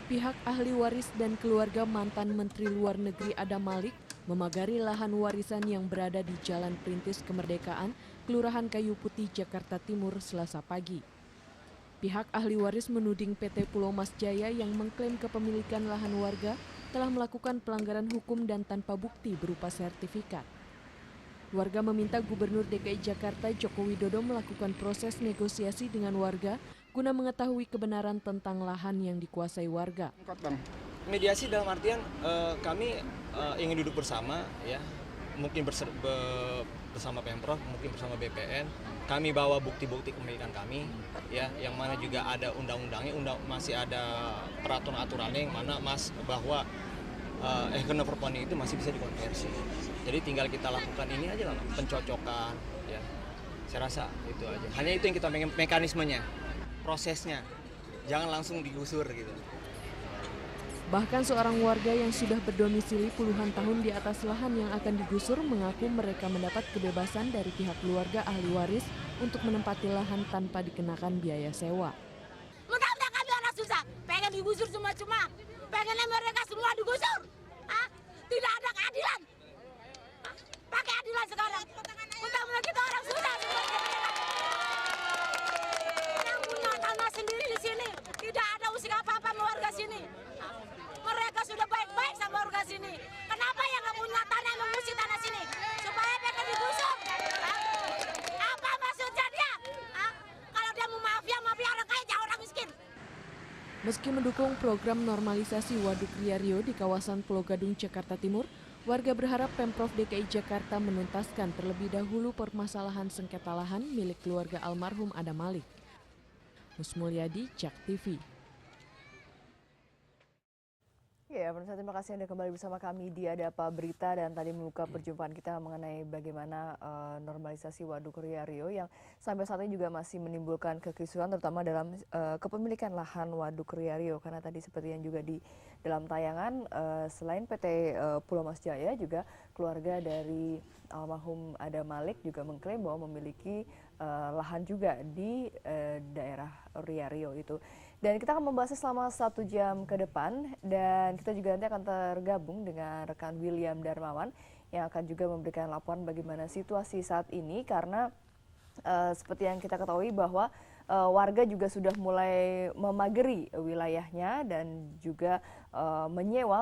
Pihak ahli waris dan keluarga mantan Menteri Luar Negeri Adam Malik memagari lahan warisan yang berada di Jalan Perintis Kemerdekaan, Kelurahan Kayu Putih, Jakarta Timur, Selasa pagi. Pihak ahli waris menuding PT Pulau Mas Jaya yang mengklaim kepemilikan lahan warga telah melakukan pelanggaran hukum dan tanpa bukti berupa sertifikat. Warga meminta Gubernur DKI Jakarta Joko Widodo melakukan proses negosiasi dengan warga guna mengetahui kebenaran tentang lahan yang dikuasai warga. Mediasi dalam artian kami ingin duduk bersama, ya, mungkin bersama Pemprov, mungkin bersama BPN. Kami bawa bukti-bukti kepemilikan kami, ya, yang mana juga ada undang-undangnya, masih ada peraturan-aturannya yang mana bahwa ekonomi perponi itu masih bisa dikonversi. Jadi tinggal kita lakukan ini aja lah, pencocokan, ya. Saya rasa itu aja. Hanya itu yang kita pengen, mekanismenya, prosesnya. Jangan langsung digusur gitu. Bahkan seorang warga yang sudah berdomisili puluhan tahun di atas lahan yang akan digusur mengaku mereka mendapat kebebasan dari pihak keluarga ahli waris untuk menempati lahan tanpa dikenakan biaya sewa. Mentang-mentang kami orang susah, pengen digusur cuma-cuma, pengennya mereka semua digusur. Tidak ada keadilan. Pakai adilan sekarang. Mentang-mentang kita orang susah semuanya. Yang punya tanah sendiri di sini, tidak ada usik apa-apa sama warga sini. Mereka sudah baik-baik sama warga sini. Kenapa yang nggak punya tanah mengusik tanah sini? Supaya mereka digusur. Apa maksudnya dia? Kalau dia mau mafia orang kaya jangan orang miskin. Meski mendukung program normalisasi Waduk Ria Rio di kawasan Pulau Gadung, Jakarta Timur, warga berharap Pemprov DKI Jakarta menuntaskan terlebih dahulu permasalahan sengketa lahan milik keluarga almarhum Adam Malik. Musmulyadi, JAK TV. Ya, pemirsa, terima kasih Anda kembali bersama kami di Ada Apa Berita, dan tadi membuka perjumpaan kita mengenai bagaimana normalisasi Waduk Ria Rio yang sampai saat ini juga masih menimbulkan kekisruhan terutama dalam kepemilikan lahan Waduk Ria Rio, karena tadi seperti yang juga di dalam tayangan selain PT Pulau Mas Jaya juga keluarga dari almarhum Adam Malik juga mengklaim bahwa memiliki lahan juga di daerah Ria Rio itu. Dan kita akan membahasnya selama 1 jam ke depan, dan kita juga nanti akan tergabung dengan rekan William Darmawan yang akan juga memberikan laporan bagaimana situasi saat ini, karena seperti yang kita ketahui bahwa warga juga sudah mulai memageri wilayahnya dan juga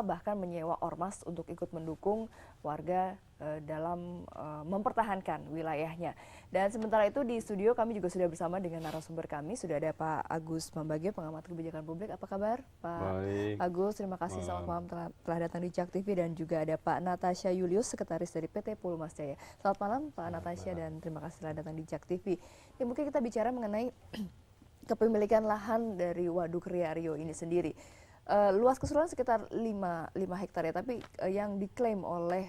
bahkan menyewa ormas untuk ikut mendukung warga dalam mempertahankan wilayahnya. Dan sementara itu di studio kami juga sudah bersama dengan narasumber kami. Sudah ada Pak Agus Pambagio, pengamat kebijakan publik. Apa kabar Pak Baik. Agus? Terima kasih, selamat malam telah datang di JAK TV. Dan juga ada Pak Natasha Julius, sekretaris dari PT Pulau Mas Jaya. Selamat malam Pak Natasha, dan terima kasih telah datang di JAK TV. Ya, mungkin kita bicara mengenai kepemilikan lahan dari Waduk Ria Rio ini sendiri. Luas keseluruhan sekitar 5 hektar ya, tapi yang diklaim oleh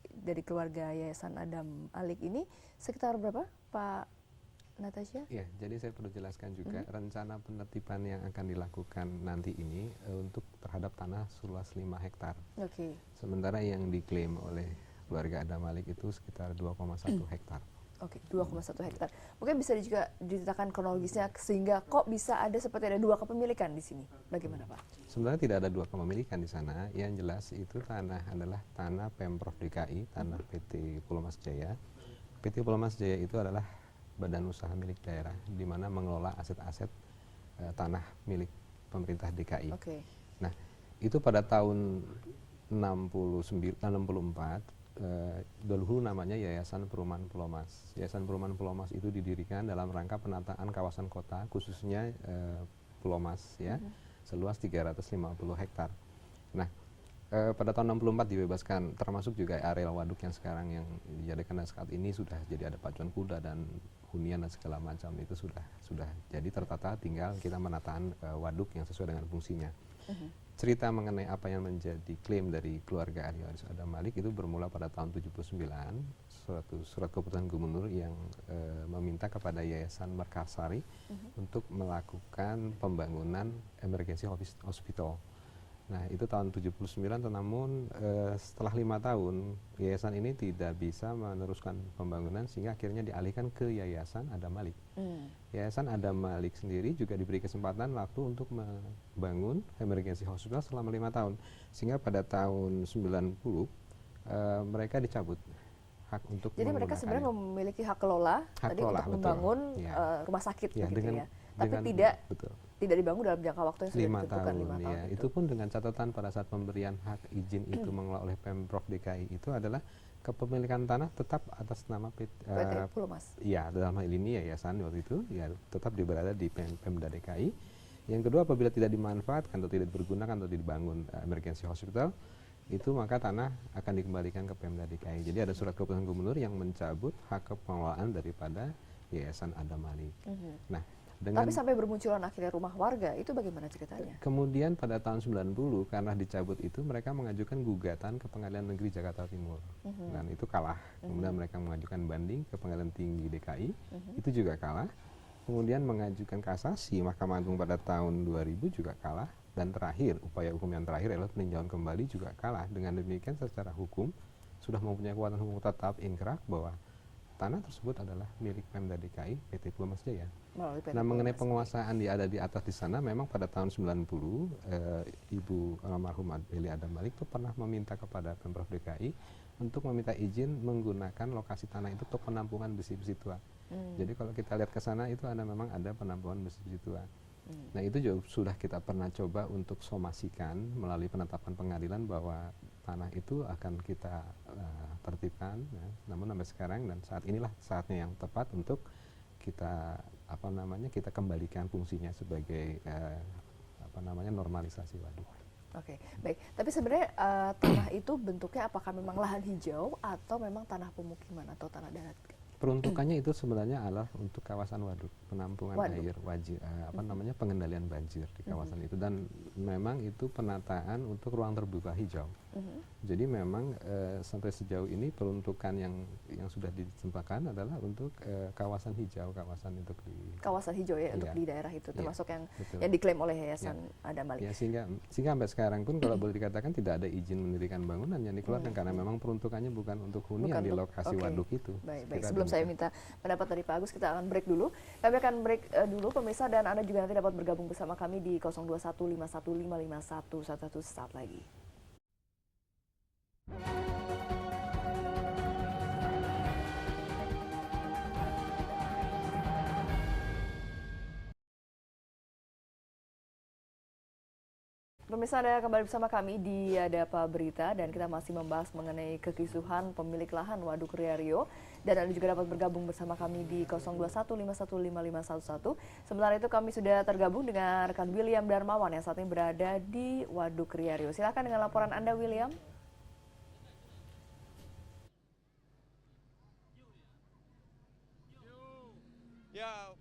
dari keluarga Yayasan Adam Malik ini sekitar berapa, Pak Natasha? Ya, jadi saya perlu jelaskan juga rencana penertiban yang akan dilakukan nanti ini untuk terhadap tanah seluas 5 hektar. Oke. Sementara yang diklaim oleh keluarga Adam Malik itu sekitar 2,1 hektar. Oke, 2,1 hektar. Mungkin bisa juga diceritakan kronologisnya sehingga kok bisa ada seperti ada 2 kepemilikan di sini. Bagaimana Pak? Sebenarnya tidak ada 2 kepemilikan di sana. Yang jelas itu tanah adalah tanah Pemprov DKI, tanah PT Pulau Mas Jaya. PT Pulau Mas Jaya itu adalah badan usaha milik daerah di mana mengelola aset-aset tanah milik pemerintah DKI. Oke. Nah, itu pada tahun 64 dahulu namanya Yayasan Perumahan Pulau Mas. Yayasan Perumahan Pulau Mas itu didirikan dalam rangka penataan kawasan kota, khususnya Pulau Mas, ya, seluas 350 hektar. Nah, pada tahun 64 dibebaskan, termasuk juga area waduk yang sekarang yang dijadikan saat ini sudah jadi ada pacuan kuda dan hunian dan segala macam, itu sudah jadi tertata, tinggal kita menataan waduk yang sesuai dengan fungsinya. Cerita mengenai apa yang menjadi klaim dari keluarga ahli waris Adam Malik itu bermula pada tahun 79, surat keputusan gubernur yang meminta kepada Yayasan Mekarsari untuk melakukan pembangunan emergency hospital. Nah itu tahun 79, namun setelah 5 tahun yayasan ini tidak bisa meneruskan pembangunan sehingga akhirnya dialihkan ke Yayasan Adam Malik. Yayasan Adam Malik sendiri juga diberi kesempatan waktu untuk membangun emergency hospital selama 5 tahun. Sehingga pada tahun 90 mereka dicabut hak untuk Jadi mereka sebenarnya memiliki hak kelola tadi kelola, untuk membangun rumah sakit begitu ya. Tapi tidak dibangun dalam jangka waktu yang sudah 5 ditentukan tahun 5 tahun ya. Itu pun dengan catatan pada saat pemberian hak izin itu mengelola oleh Pemprov DKI itu adalah kepemilikan tanah tetap atas nama PT Pulomas. Ya, dalam hal ini yayasan waktu itu ya tetap berada di Pemda DKI. Yang kedua, apabila tidak dimanfaatkan atau tidak digunakan atau dibangun emergency hospital, itu maka tanah akan dikembalikan ke Pemda DKI. Jadi ada surat keputusan gubernur yang mencabut hak pengelolaan daripada Yayasan Adam Malik. Nah, tapi sampai bermunculan akhirnya rumah warga, itu bagaimana ceritanya? Kemudian pada tahun 90 karena dicabut itu mereka mengajukan gugatan ke Pengadilan Negeri Jakarta Timur. Dan itu kalah. Kemudian mereka mengajukan banding ke Pengadilan Tinggi DKI, itu juga kalah. Kemudian mengajukan kasasi Mahkamah Agung pada tahun 2000 juga kalah. Dan terakhir, upaya hukum yang terakhir adalah peninjauan kembali juga kalah. Dengan demikian secara hukum sudah mempunyai kekuatan hukum tetap inkrah bahwa tanah tersebut adalah milik Pemda DKI PT Pulomas Jaya. Nah, mengenai penguasaan ada di atas di sana, memang pada tahun 90 Ibu almarhum Eli Adam Malik itu pernah meminta kepada Pemprov DKI untuk meminta izin menggunakan lokasi tanah itu untuk penampungan besi-besi tua. Jadi kalau kita lihat ke sana itu memang ada penampungan besi-besi tua. Nah itu juga sudah kita pernah coba untuk somasikan melalui penetapan pengadilan bahwa tanah itu akan kita tertibkan, namun sampai sekarang dan saat inilah saatnya yang tepat untuk kita kita kembalikan fungsinya sebagai normalisasi waduk. Oke, baik. Tapi sebenarnya tanah itu bentuknya apakah memang lahan hijau atau memang tanah pemukiman atau tanah darat? Peruntukannya itu sebenarnya adalah untuk kawasan waduk, penampungan air, pengendalian banjir di kawasan itu, dan memang itu penataan untuk ruang terbuka hijau. Jadi memang sampai sejauh ini peruntukan yang sudah ditempatkan adalah untuk kawasan hijau, kawasan hijau ya, untuk di daerah itu termasuk yang diklaim oleh Yayasan Adam Malik. Ya, sehingga sampai sekarang pun kalau boleh dikatakan tidak ada izin mendirikan bangunan yang dikeluarkan karena memang peruntukannya bukan untuk hunian di lokasi waduk itu. Baik. Sebelum saya minta pendapat dari Pak Agus, kita akan break dulu. Kami akan break dulu pemirsa, dan Anda juga nanti dapat bergabung bersama kami di 0215155111 saat lagi. Pemirsa, Anda kembali bersama kami di Ada Apa Berita, dan kita masih membahas mengenai kekisruhan pemilik lahan Waduk Ria Rio, dan Anda juga dapat bergabung bersama kami di 0215155511. Sementara itu kami sudah tergabung dengan rekan William Darmawan yang saat ini berada di Waduk Ria Rio. Silakan dengan laporan Anda, William. Ya,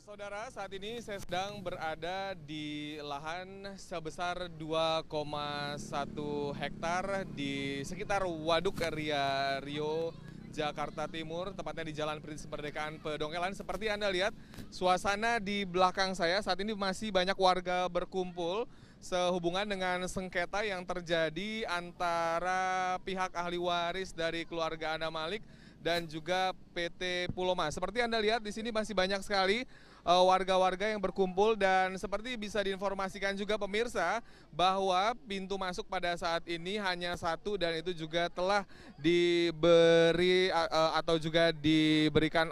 saudara, saat ini saya sedang berada di lahan sebesar 2,1 hektar di sekitar Waduk Ria Rio, Jakarta Timur, tepatnya di Jalan Perintis Kemerdekaan Pedongkelan. Seperti Anda lihat, suasana di belakang saya saat ini masih banyak warga berkumpul sehubungan dengan sengketa yang terjadi antara pihak ahli waris dari keluarga Adam Malik dan juga PT Pulomas. Seperti Anda lihat di sini masih banyak sekali warga-warga yang berkumpul, dan seperti bisa diinformasikan juga pemirsa bahwa pintu masuk pada saat ini hanya satu, dan itu juga telah diberi atau juga diberikan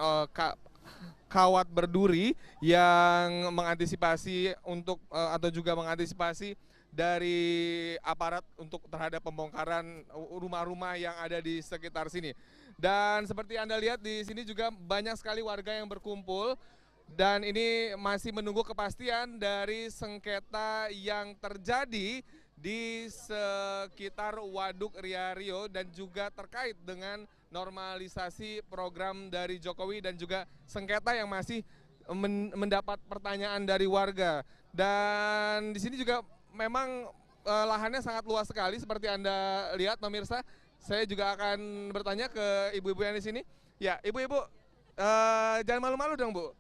kawat berduri yang mengantisipasi untuk atau juga mengantisipasi dari aparat untuk terhadap pembongkaran rumah-rumah yang ada di sekitar sini. Dan seperti Anda lihat di sini juga banyak sekali warga yang berkumpul, dan ini masih menunggu kepastian dari sengketa yang terjadi di sekitar Waduk Ria Rio dan juga terkait dengan normalisasi program dari Jokowi dan juga sengketa yang masih mendapat pertanyaan dari warga. Dan di sini juga memang lahannya sangat luas sekali seperti Anda lihat pemirsa. Saya juga akan bertanya ke ibu-ibu yang di sini. Ya, ibu-ibu, jangan malu-malu dong, Bu.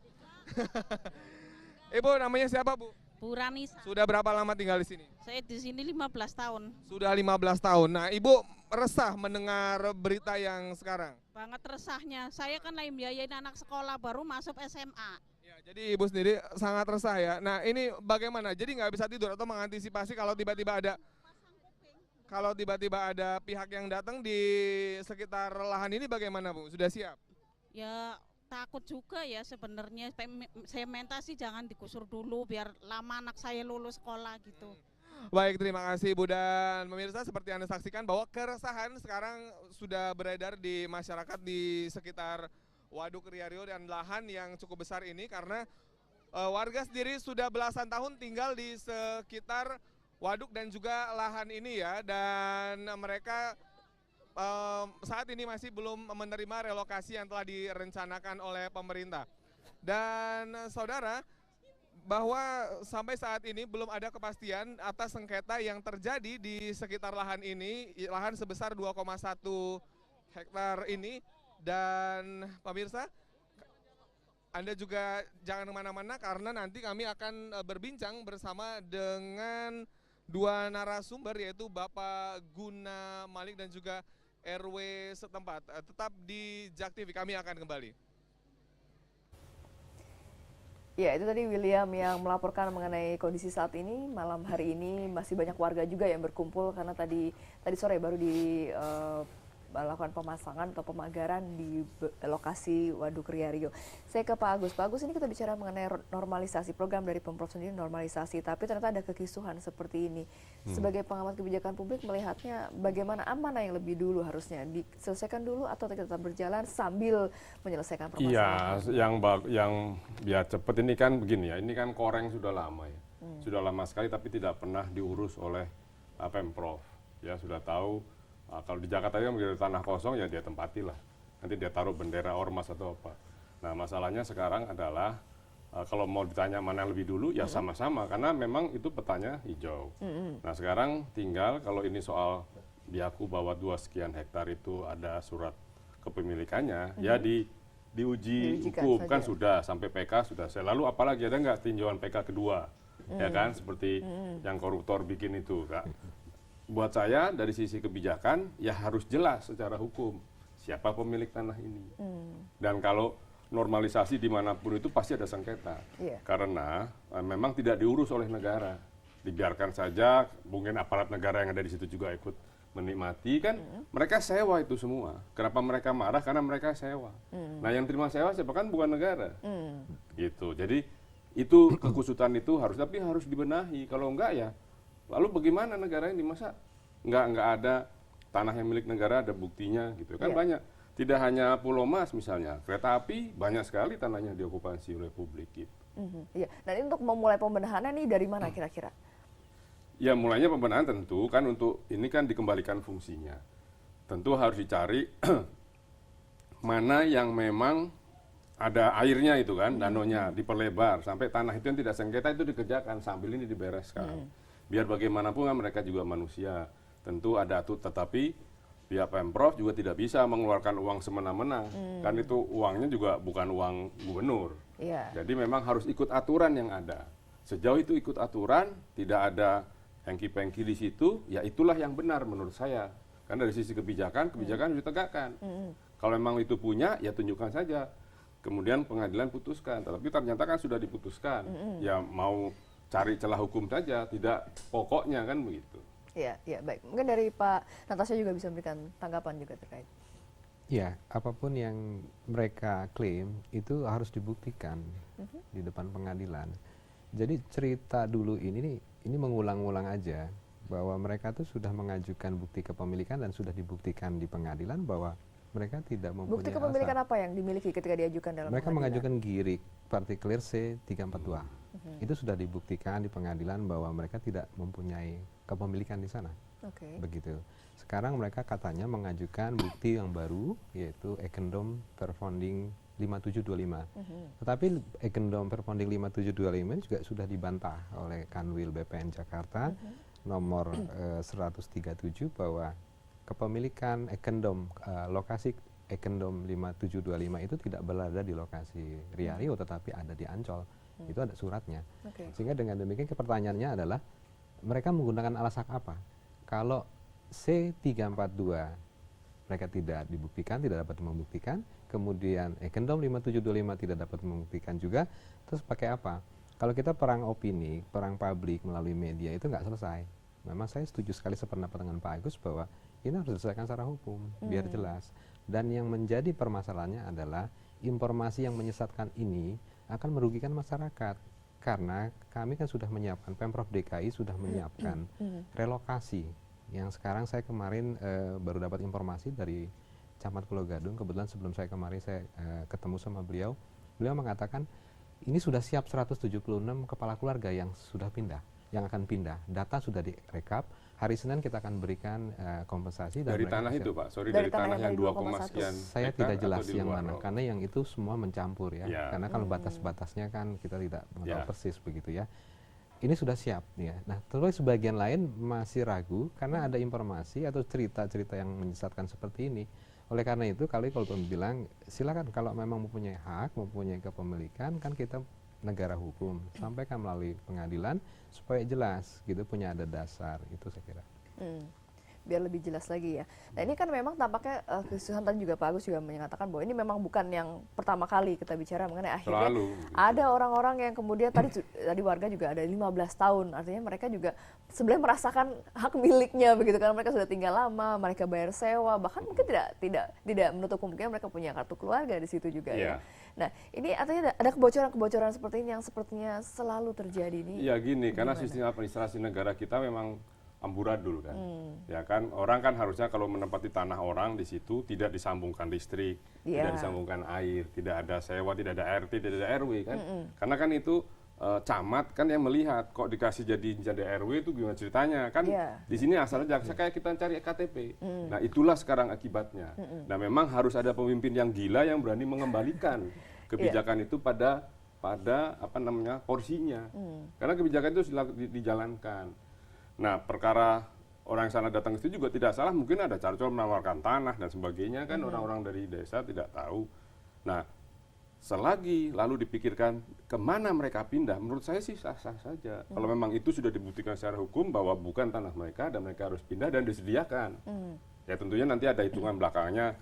Ibu, namanya siapa, Bu? Bu Ranisa. Sudah berapa lama tinggal di sini? Saya di sini 15 tahun. Sudah 15 tahun. Nah, Ibu resah mendengar berita yang sekarang? Banget resahnya. Saya kan lagi biayain anak sekolah baru masuk SMA. Ya, jadi Ibu sendiri sangat resah ya. Nah, ini bagaimana? Jadi nggak bisa tidur atau mengantisipasi kalau tiba-tiba ada pihak yang datang di sekitar lahan ini bagaimana, Bu? Sudah siap? Ya takut juga ya sebenarnya. Saya minta sih jangan digusur dulu biar lama anak saya lulus sekolah gitu. Baik, terima kasih Bu dan pemirsa, seperti Anda saksikan bahwa keresahan sekarang sudah beredar di masyarakat di sekitar Waduk Riario dan lahan yang cukup besar ini karena warga sendiri sudah belasan tahun tinggal di sekitar waduk dan juga lahan ini ya, dan mereka saat ini masih belum menerima relokasi yang telah direncanakan oleh pemerintah. Dan saudara, bahwa sampai saat ini belum ada kepastian atas sengketa yang terjadi di sekitar lahan ini, lahan sebesar 2,1 hektar ini. Dan pemirsa, Anda juga jangan kemana-mana karena nanti kami akan berbincang bersama dengan dua narasumber, yaitu Bapak Guna Malik dan juga RW setempat. Tetap di JAK TV, kami akan kembali. Ya, itu tadi William yang melaporkan mengenai kondisi saat ini. Malam hari ini masih banyak warga juga yang berkumpul karena tadi sore baru melakukan pemasangan atau pemagaran di lokasi Waduk Riario. Saya ke Pak Agus. Pak Agus, ini kita bicara mengenai normalisasi, program dari Pemprov sendiri normalisasi, tapi ternyata ada kekisruhan seperti ini. Sebagai pengamat kebijakan publik melihatnya bagaimana, mana yang lebih dulu harusnya diselesaikan dulu atau tetap berjalan sambil menyelesaikan permasalahan? Iya, yang biar cepat ini kan begini ya, ini kan koreng sudah lama ya. Sudah lama sekali tapi tidak pernah diurus oleh Pemprov. Ya sudah tahu. Kalau di Jakarta kan begitu tanah kosong ya dia tempatilah. Nanti dia taruh bendera ormas atau apa. Nah masalahnya sekarang adalah kalau mau ditanya mana yang lebih dulu ya sama-sama karena memang itu petanya hijau. Nah sekarang tinggal kalau ini soal diaku bahwa 2 sekian hektar itu ada surat kepemilikannya ya diuji hukum kan sudah sampai PK sudah selesai. Lalu apalagi ada nggak tinjauan PK kedua ya kan seperti yang koruptor bikin itu Kak. Buat saya dari sisi kebijakan ya harus jelas secara hukum siapa pemilik tanah ini. Dan kalau normalisasi dimanapun itu pasti ada sengketa. Karena memang tidak diurus oleh negara. Dibiarkan saja, mungkin aparat negara yang ada di situ juga ikut menikmati kan. Mereka sewa itu semua. Kenapa mereka marah? Karena mereka sewa. Nah yang terima sewa siapa kan bukan negara. Gitu. Jadi itu kekusutan itu tapi harus dibenahi. Kalau enggak ya lalu bagaimana negara ini masa nggak ada tanah yang milik negara ada buktinya gitu kan banyak. Tidak hanya Pulau Mas misalnya, kereta api banyak sekali tanahnya diokupasi oleh publik gitu. Iya. Dan untuk memulai pembenahannya nih dari mana kira-kira? Ya mulainya pembenahan tentu kan untuk ini kan dikembalikan fungsinya. Tentu harus dicari mana yang memang ada airnya itu kan, danaunya diperlebar sampai tanah itu yang tidak sengketa itu dikerjakan sambil ini dibereskan. Biar bagaimanapun kan mereka juga manusia, tentu ada tetapi pihak Pemprov juga tidak bisa mengeluarkan uang semena-mena, kan itu uangnya juga bukan uang gubernur. Jadi memang harus ikut aturan yang ada. Sejauh itu ikut aturan, tidak ada hengki-pengki di situ, ya itulah yang benar menurut saya. Karena dari sisi kebijakan harus ditegakkan. Kalau memang itu punya, ya tunjukkan saja. Kemudian pengadilan putuskan, tetapi ternyata kan sudah diputuskan. Ya mau cari celah hukum saja, tidak pokoknya kan begitu. Iya, baik. Mungkin dari Pak Natasha juga bisa memberikan tanggapan juga terkait. Ya, apapun yang mereka klaim itu harus dibuktikan di depan pengadilan. Jadi cerita dulu ini mengulang-ulang aja bahwa mereka tuh sudah mengajukan bukti kepemilikan dan sudah dibuktikan di pengadilan bahwa mereka tidak mempunyai bukti kepemilikan apa yang dimiliki ketika diajukan dalam mereka pengadilan? mengajukan girik partikelir C342. Itu sudah dibuktikan di pengadilan bahwa mereka tidak mempunyai kepemilikan di sana. Begitu. Sekarang mereka katanya mengajukan bukti yang baru yaitu Ekendom Perfounding 5725. Tetapi Ekendom Perfounding 5725 juga sudah dibantah oleh Kanwil BPN Jakarta nomor 137 bahwa kepemilikan Ekendom lokasi Ekendom 5725 itu tidak berada di lokasi Riario tetapi ada di Ancol. Itu ada suratnya. Oke. Sehingga dengan demikian pertanyaannya adalah mereka menggunakan alasan apa? Kalau C342 mereka tidak dibuktikan, tidak dapat membuktikan, kemudian Ekendom 5725 tidak dapat membuktikan juga, terus pakai apa? Kalau kita perang opini, perang publik melalui media itu nggak selesai. Memang saya setuju sekali sependapat dengan Pak Agus bahwa ini harus diselesaikan secara hukum, biar jelas. Dan yang menjadi permasalahannya adalah informasi yang menyesatkan ini akan merugikan masyarakat. Karena kami kan sudah menyiapkan, Pemprov DKI sudah menyiapkan relokasi. Yang sekarang saya kemarin baru dapat informasi dari Camat Pulau Gadung, kebetulan sebelum saya kemarin saya ketemu sama beliau mengatakan ini sudah siap 176 kepala keluarga yang sudah pindah, yang akan pindah. Data sudah direkap, hari Senin kita akan berikan kompensasi. Dari tanah itu Pak, dari tanah yang 2, sekian. Saya tidak jelas yang mana, karena yang itu semua mencampur ya. Karena kalau batas-batasnya kan kita tidak mengetahui persis begitu ya. Ini sudah siap ya. Nah, terus sebagian lain masih ragu karena ada informasi atau cerita-cerita yang menyesatkan seperti ini. Oleh karena itu, kalau bilang silakan kalau memang mempunyai hak, mempunyai kepemilikan, kan kita negara hukum, sampaikan melalui pengadilan supaya jelas gitu, punya ada dasar, itu saya kira. Biar lebih jelas lagi ya. Nah ini kan memang tampaknya kesusahan tadi juga Pak Agus juga menyatakan bahwa ini memang bukan yang pertama kali kita bicara mengenai akhirnya ada orang-orang yang kemudian tadi warga juga ada 15 tahun, artinya mereka juga sebenarnya merasakan hak miliknya begitu, karena mereka sudah tinggal lama, mereka bayar sewa, bahkan mungkin tidak menutup kemungkinan mereka punya kartu keluarga di situ juga ya. Nah ini artinya ada kebocoran-kebocoran seperti ini yang sepertinya selalu terjadi ini. Ya gini, karena sistem administrasi negara kita memang amburadul kan, ya kan orang kan harusnya kalau menempati tanah orang di situ tidak disambungkan listrik, tidak disambungkan air, tidak ada sewa, tidak ada RT, tidak ada RW kan, karena kan itu camat kan yang melihat kok dikasih jadi RW itu gimana ceritanya kan, di sini asalnya kayak kita cari KTP, nah itulah sekarang akibatnya. Nah memang harus ada pemimpin yang gila yang berani mengembalikan kebijakan itu pada apa namanya porsinya, karena kebijakan itu dijalankan. Nah, perkara orang sana datang itu juga tidak salah, mungkin ada carcol menawarkan tanah dan sebagainya kan, orang-orang dari desa tidak tahu. Nah, selagi lalu dipikirkan kemana mereka pindah, menurut saya sih sah-sah saja. Kalau memang itu sudah dibuktikan secara hukum bahwa bukan tanah mereka dan mereka harus pindah dan disediakan. Ya tentunya nanti ada hitungan belakangnya,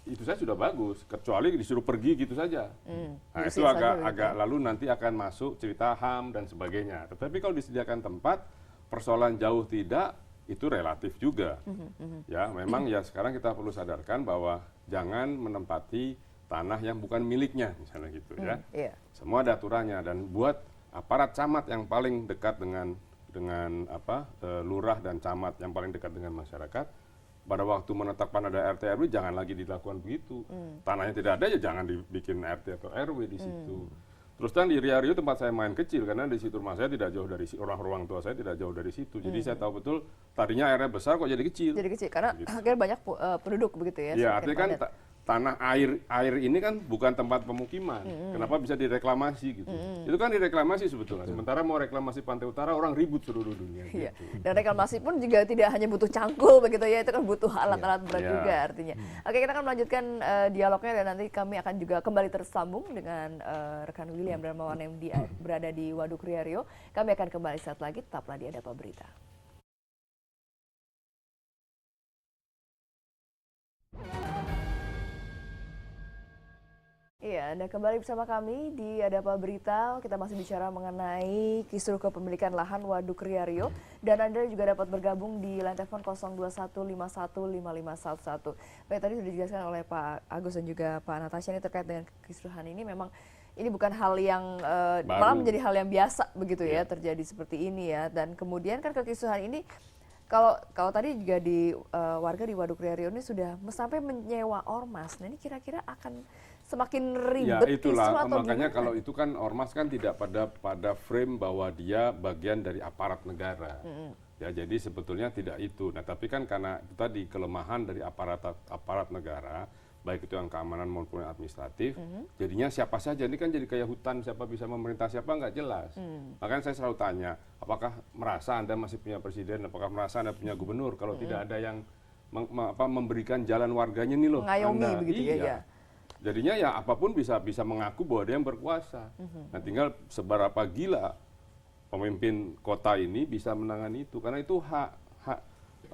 itu saya sudah bagus, kecuali disuruh pergi gitu saja. Nah itu agak lalu nanti akan masuk cerita HAM dan sebagainya. Tetapi kalau disediakan tempat, persoalan jauh tidak, itu relatif juga. Ya, memang ya sekarang kita perlu sadarkan bahwa jangan menempati tanah yang bukan miliknya, misalnya gitu ya. Semua ada aturannya, dan buat aparat camat yang paling dekat dengan lurah dan camat yang paling dekat dengan masyarakat, pada waktu menetapkan ada RT RW jangan lagi dilakukan begitu. Tanahnya tidak ada ya jangan dibikin RT atau RW di situ. Terus kan di Rio tempat saya main kecil, karena di situ rumah saya tidak jauh dari orang tua saya tidak jauh dari situ. Jadi saya tahu betul tadinya airnya besar kok jadi kecil. Jadi kecil karena akhirnya banyak penduduk begitu ya. Iya, artinya kan tanah air ini kan bukan tempat pemukiman. Kenapa bisa direklamasi gitu? Itu kan direklamasi sebetulnya. Sementara mau reklamasi Pantai Utara orang ribut seluruh dunia. Iya. Dan reklamasi pun juga tidak hanya butuh cangkul begitu ya, itu kan butuh alat-alat berat juga artinya. Oke, kita akan melanjutkan dialognya dan nanti kami akan juga kembali tersambung dengan rekan William Darmawan yang berada di Waduk Rio. Kami akan kembali saat lagi, tetaplah di Adapa Berita. Iya, Anda kembali bersama kami di Adapa Berita. Kita masih bicara mengenai kisruh kepemilikan lahan Waduk Rio, dan Anda juga dapat bergabung di line telepon 0215155511. Baik, tadi sudah dijelaskan oleh Pak Agus dan juga Pak Natasha ini terkait dengan kisruhan ini. Memang ini bukan hal yang malah menjadi hal yang biasa begitu ya, terjadi seperti ini ya. Dan kemudian kan kekisruhan ini kalau tadi juga di warga di Waduk Rio ini sudah sampai menyewa ormas. Nah ini kira-kira akan semakin ribet. Ya itulah, makanya kalau itu kan ormas kan tidak pada frame bahwa dia bagian dari aparat negara. Ya jadi sebetulnya tidak itu. Nah tapi kan karena itu tadi kelemahan dari aparat negara, baik itu yang keamanan maupun administratif, jadinya siapa saja, ini kan jadi kayak hutan, siapa bisa memerintah siapa nggak jelas. Makanya saya selalu tanya, apakah merasa Anda masih punya presiden, apakah merasa Anda punya gubernur, kalau tidak ada yang memberikan jalan warganya nih loh. Mengayomi Anda, begitu ya. Jadinya ya apapun bisa mengaku bahwa dia yang berkuasa. Nah tinggal seberapa gila pemimpin kota ini bisa menangani itu, karena itu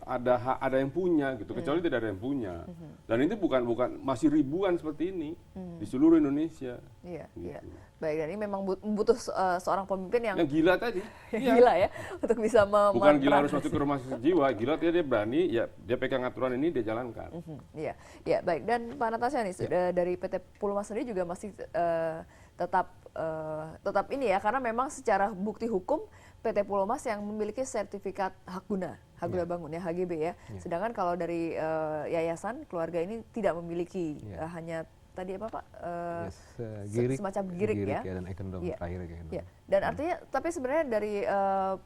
ada yang punya gitu, kecuali tidak ada yang punya. Dan itu bukan masih ribuan seperti ini di seluruh Indonesia. Iya, gitu. iya. Baik, dan ini memang butuh seorang pemimpin yang gila tadi. gila ya untuk bisa bukan gila harus masuk ke rumah sakit jiwa, gila dia berani, ya dia pegang aturan ini, dia jalankan. Iya, ya baik. Dan Pak Natasha nih dari PT Pulomas sendiri juga masih tetap ini ya, karena memang secara bukti hukum PT Pulomas yang memiliki sertifikat hak guna bangun ya, HGB ya. Sedangkan kalau dari yayasan keluarga ini tidak memiliki, hanya tadi apa Pak? Semacam girik ya. Dan ekendom terakhir ekendom. Ya. Dan artinya, tapi sebenarnya dari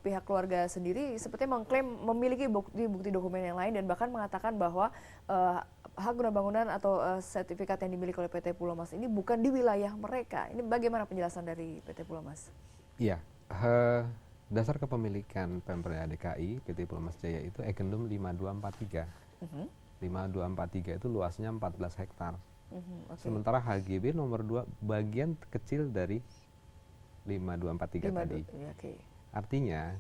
pihak keluarga sendiri sepertinya mengklaim memiliki bukti dokumen yang lain dan bahkan mengatakan bahwa hak guna bangunan atau sertifikat yang dimiliki oleh PT Pulomas ini bukan di wilayah mereka. Ini bagaimana penjelasan dari PT Pulomas? Iya. Dasar kepemilikan Pemprov DKI PT Pulomas Jaya itu ekendom 5243. 5243 itu luasnya 14 hektar. Sementara HGB nomor 2 bagian kecil dari 5243 tadi. Artinya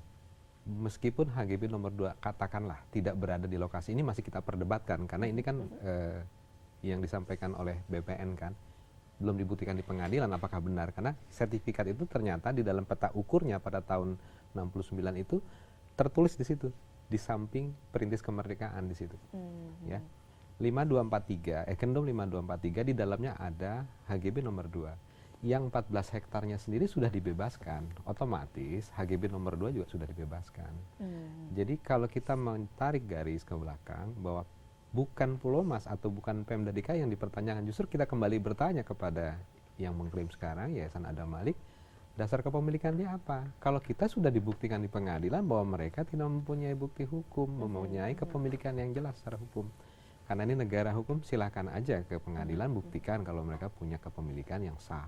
meskipun HGB nomor 2 katakanlah tidak berada di lokasi ini, masih kita perdebatkan karena ini kan yang disampaikan oleh BPN kan belum dibuktikan di pengadilan apakah benar, karena sertifikat itu ternyata di dalam peta ukurnya pada tahun 69 itu tertulis di situ di samping perintis kemerdekaan di situ. Ya. 5243, ekendom 5243 di dalamnya ada HGB nomor 2. Yang 14 hektarnya sendiri sudah dibebaskan, otomatis HGB nomor 2 juga sudah dibebaskan. Jadi kalau kita menarik garis ke belakang bahwa bukan Pulomas atau bukan Pemda DKI yang dipertanyakan, justru kita kembali bertanya kepada yang mengklaim sekarang, Yayasan Adam Malik, dasar kepemilikan dia apa? Kalau kita sudah dibuktikan di pengadilan bahwa mereka tidak mempunyai bukti hukum, mempunyai kepemilikan yang jelas secara hukum. Karena ini negara hukum, silakan aja ke pengadilan buktikan kalau mereka punya kepemilikan yang sah.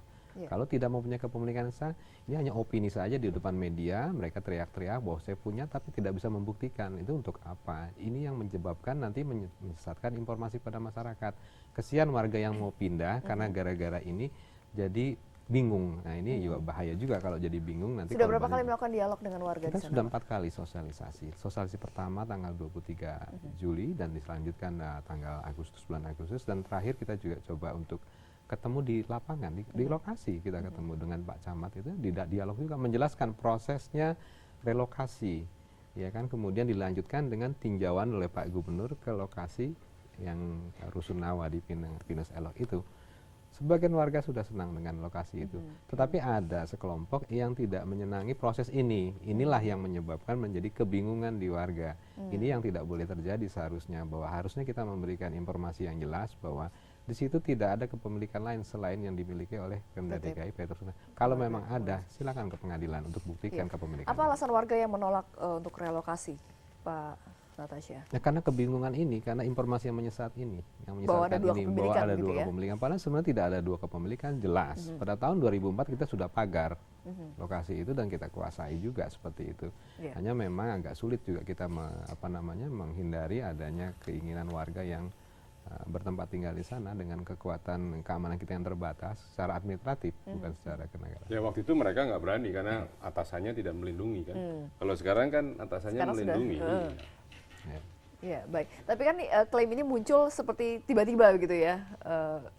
Kalau tidak mempunyai kepemilikan yang sah, ini hanya opini saja di depan media, mereka teriak-teriak bahwa saya punya tapi tidak bisa membuktikan. Itu untuk apa? Ini yang menyebabkan nanti menyesatkan informasi pada masyarakat. Kesian warga yang mau pindah karena gara-gara ini jadi bingung. Nah ini juga bahaya juga kalau jadi bingung nanti. Sudah berapa kali melakukan dialog dengan warga di sana? Kita sudah 4 kali sosialisasi. Sosialisasi pertama tanggal 23 Juli dan diselanjutkan tanggal bulan Agustus, dan terakhir kita juga coba untuk ketemu di lapangan, di lokasi kita ketemu dengan Pak Camat itu, di dialog juga menjelaskan prosesnya relokasi, ya kan, kemudian dilanjutkan dengan tinjauan oleh Pak Gubernur ke lokasi yang Rusunawa di Pinus Elok itu. Sebagian warga sudah senang dengan lokasi itu, tetapi ada sekelompok yang tidak menyenangi proses ini. Inilah yang menyebabkan menjadi kebingungan di warga. Ini yang tidak boleh terjadi seharusnya, bahwa harusnya kita memberikan informasi yang jelas bahwa di situ tidak ada kepemilikan lain selain yang dimiliki oleh Pemda DKI Petrus. Kalau memang ada, silakan ke pengadilan untuk buktikan kepemilikan. Apa alasan warga yang menolak untuk relokasi, Pak Natasha? Ya, karena kebingungan ini, karena informasi yang menyesat ini, bahwa ada dua kepemilikan. Padahal sebenarnya tidak ada 2 kepemilikan, jelas. Pada tahun 2004 kita sudah pagar lokasi itu dan kita kuasai juga seperti itu. Hanya memang agak sulit juga kita menghindari adanya keinginan warga yang bertempat tinggal di sana dengan kekuatan keamanan kita yang terbatas secara administratif, bukan secara kenegaraan. Ya waktu itu mereka nggak berani karena atasannya tidak melindungi kan. Kalau sekarang kan atasannya melindungi. Ya baik. Tapi kan klaim ini muncul seperti tiba-tiba begitu ya.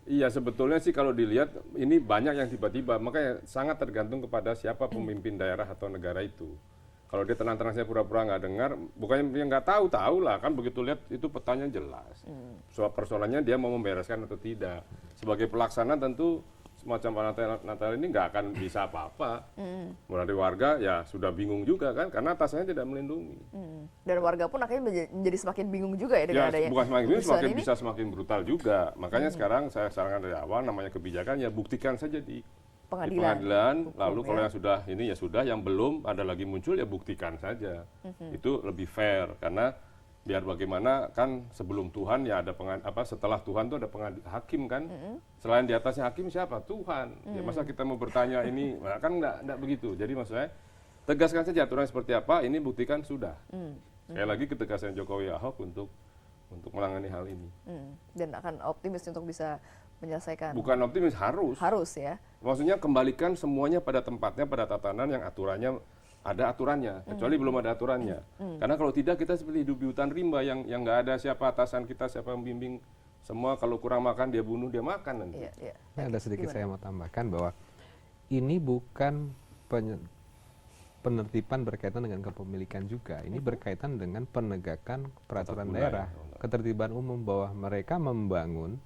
Iya sebetulnya sih kalau dilihat ini banyak yang tiba-tiba, makanya sangat tergantung kepada siapa pemimpin daerah atau negara itu. Kalau dia tenang-tenang saya pura-pura nggak dengar, bukannya dia nggak tahu lah kan, begitu lihat itu petanya jelas. Soal persoalannya dia mau membereskan atau tidak. Sebagai pelaksana tentu semacam Natal ini nggak akan bisa apa-apa. Mulai warga ya sudah bingung juga kan, karena atasannya tidak melindungi. Dan warga pun akhirnya menjadi semakin bingung juga ya dengan adanya. Bukan semakin bingung, semakin bisa semakin brutal juga. Makanya sekarang saya sarankan dari awal, namanya kebijakan ya buktikan saja di pengadilan, lalu kalau yang sudah ini ya sudah, yang belum ada lagi muncul ya buktikan saja. Itu lebih fair, karena biar bagaimana kan sebelum Tuhan ya ada setelah Tuhan itu ada hakim kan. Selain di atasnya hakim siapa? Tuhan. Ya masa kita mau bertanya ini, nah, kan enggak begitu. Jadi maksudnya tegaskan saja aturan seperti apa, ini buktikan sudah. Sekali lagi ketegasan Jokowi Ahok untuk menangani hal ini. Dan akan optimis untuk bisa menyelesaikan. Bukan optimis, harus. Harus ya. Maksudnya kembalikan semuanya pada tempatnya, pada tatanan yang aturannya ada aturannya, kecuali belum ada aturannya. Karena kalau tidak kita seperti hidup di hutan rimba yang nggak ada siapa atasan kita, siapa membimbing. Semua kalau kurang makan dia bunuh, dia makan nanti. Iya. Ada sedikit Gimana? saya mau tambahkan bahwa ini bukan penertiban berkaitan dengan kepemilikan juga. Ini berkaitan dengan penegakan peraturan Tata daerah, guna, ketertiban umum, bahwa mereka membangun